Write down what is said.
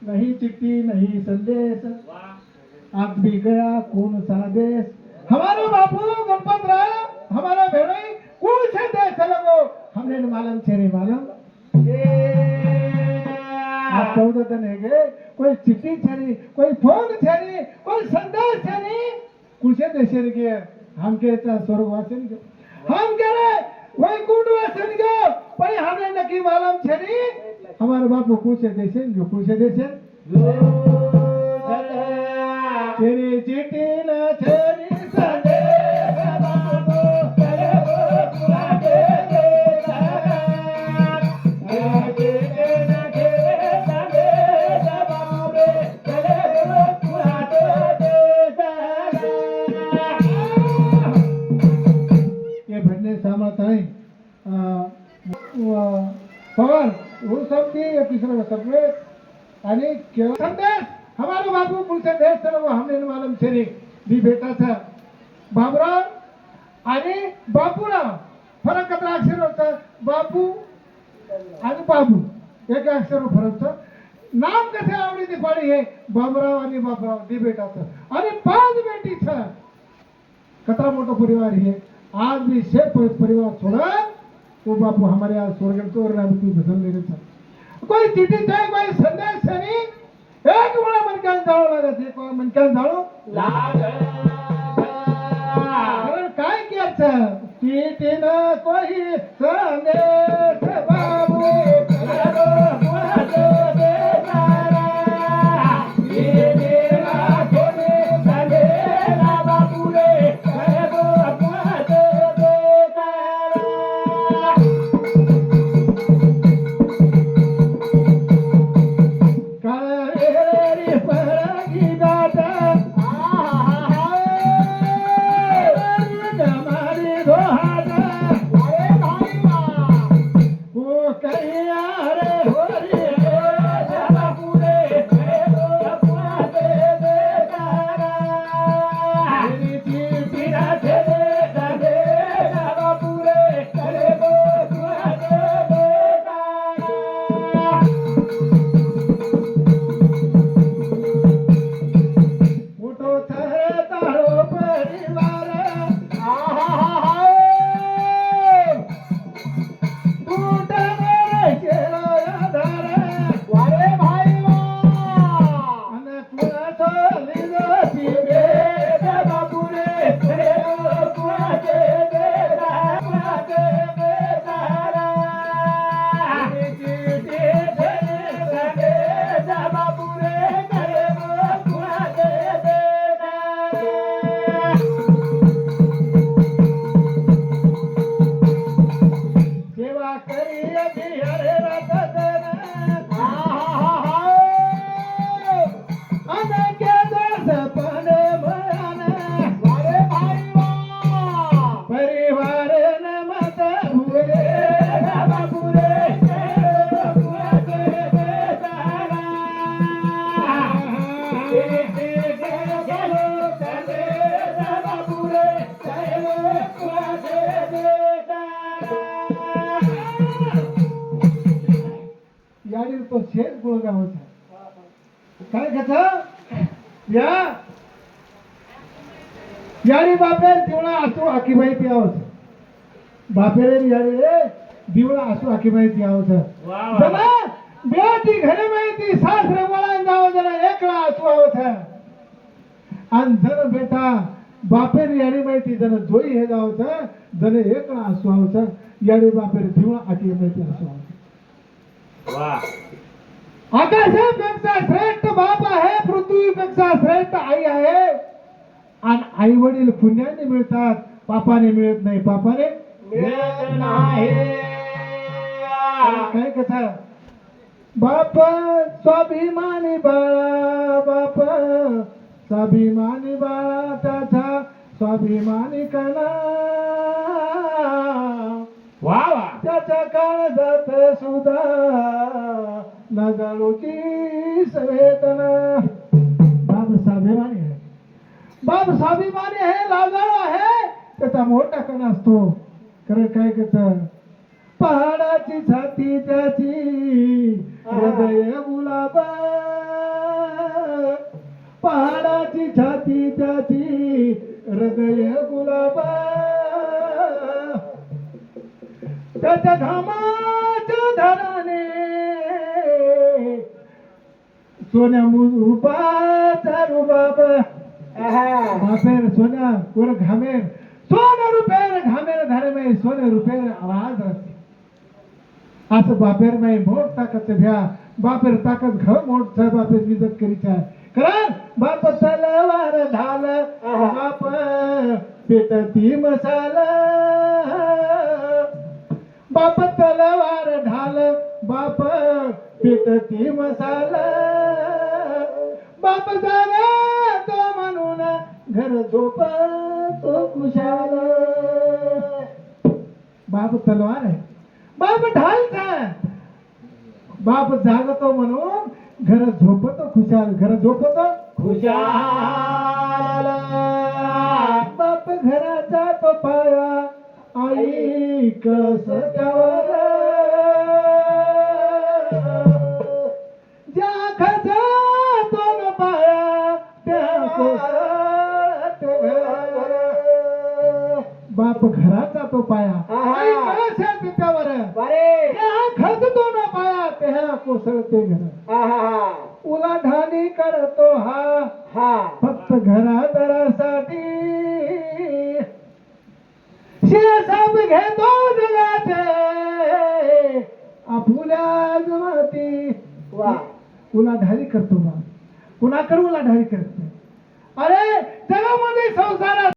नहीं चिट्ठी नहीं संदेश आप भी गया कौन सा देश हमारा बापू गणपत राय हमारा भेड़ोई कुछ देश लगो हमने न मालूम छेरे मालूम आप 14 दिन है गए कोई चिट्ठी छेरी कोई फोन छेरी कोई संदेश छेरी कुछ देश के हम के स्वर्गवासी हम कह रहे वही कुंडवासी के पर हमने नकी मालूम छेरी हमारे बापू कुछ देश जो कुछ देश छेरी चिट्ठी न छेरी संदेश बापू करे वो पूरा दे देता आगे न घेरे संदेश बापू करे वो पूरा दे देता ये भजने सामत है पवन वो सब भी तीसरा सगळे आणि केवळ संदेश हमारे बाबू कुलसे देश सर्व हमने मालूम छेरी भी बेटा था बाबूराव आणि बापूराव फरक कसा अक्षर होता बापू आणि बाबू एक अक्षर फरक होता नाम कसे आवडीची पाडी हे बाबूराव आणि बापूराव दी बेटा था आणि 5 बेटी था कतरा मोठा परिवार है आज भी से परिवार छोड़ा वो बापू हमारे यहाँ स्वर्ग तो और तू भजन ले रहा कोई चिट्ठी चाहे कोई संदेश नहीं एक बड़ा मन का जाओ लगा थे कोई मन का जाओ अरे काय किया था चिट्ठी न कोई संदेश बाबू तो शेर गुळगा होता काय कथा या यारी बापेर दिवळा आसू आखीबाई पियावत बापेरे यारी दिवळा आसू आखीबाई पियावत जरा बेटी घरे माहिती सासरे वळा जाव जरा एकला आसू आवत आणि जर बेटा बापेर यारी माहिती जरा जोई हे जावत जरा एकला आसू आवत यारी बापेर दिवळा आखीबाई आसू आवत आकाशापेक्षा श्रेष्ठ बाप आहे पृथ्वीपेक्षा श्रेष्ठ आई आहे आणि आई वडील पुण्याने मिळतात पापाने मिळत नाही पापाने मिळत नाही काय कथा बाप स्वाभिमानी बाळा बाप स्वाभिमानी बाळा त्याचा स्वाभिमानी कणा वा वा त्याच्या काळजात सुद्धा लगाळूची सवेदना. बाप स्वाभिमानी आहे, बाप स्वाभिमानी आहे, लाजाळू आहे, त्याचा मोठा कण असतो. खरं काय करत पहाडाची छाती त्याची हृदय गुलाब, पहाडाची छाती त्याची हृदय गुलाब. त्याच्या घामाच्या धराने सोन्या रूपाचा रुबाब. बापेर सोन्या वर घामेर, सोन्या रुपयार घामेर धारे मै सोन्या रुपयार आवाज रचते. असं बापेर मै मोठ ताकद भ्या, बापेर ताकद घ मोठ बापेर इज्जत करीत आहे. कारण बाप तलवार ढाल, बाप पेटती मसाल, बाप तलवार ढाल, बाप पेटती मसाल. बाप जागा तो म्हणून घर झोप तो खुशाल. बाप तलवार आहे, बाप ढालचा, बाप जागतो म्हणून घर झोपतो खुशाल, घर झोपतो खुशाल. बाप घराचा तो पाया, आई कस त्यावर ज्या खाचा तो न पाया त्या कोसळत घर. बाप घराचा तो पाया, आई कळशात त्यावर त्या खचतो न पाया त्या कोसळते घर. उलाढाली करतो हा फक्त घरादरासाठी, शिरसाब घेतो जगाचे आपुल्या जमाती. उलाढाली करतो बा, कुणाकडे उलाढाली करत नाही. अरे जगामध्ये संसारात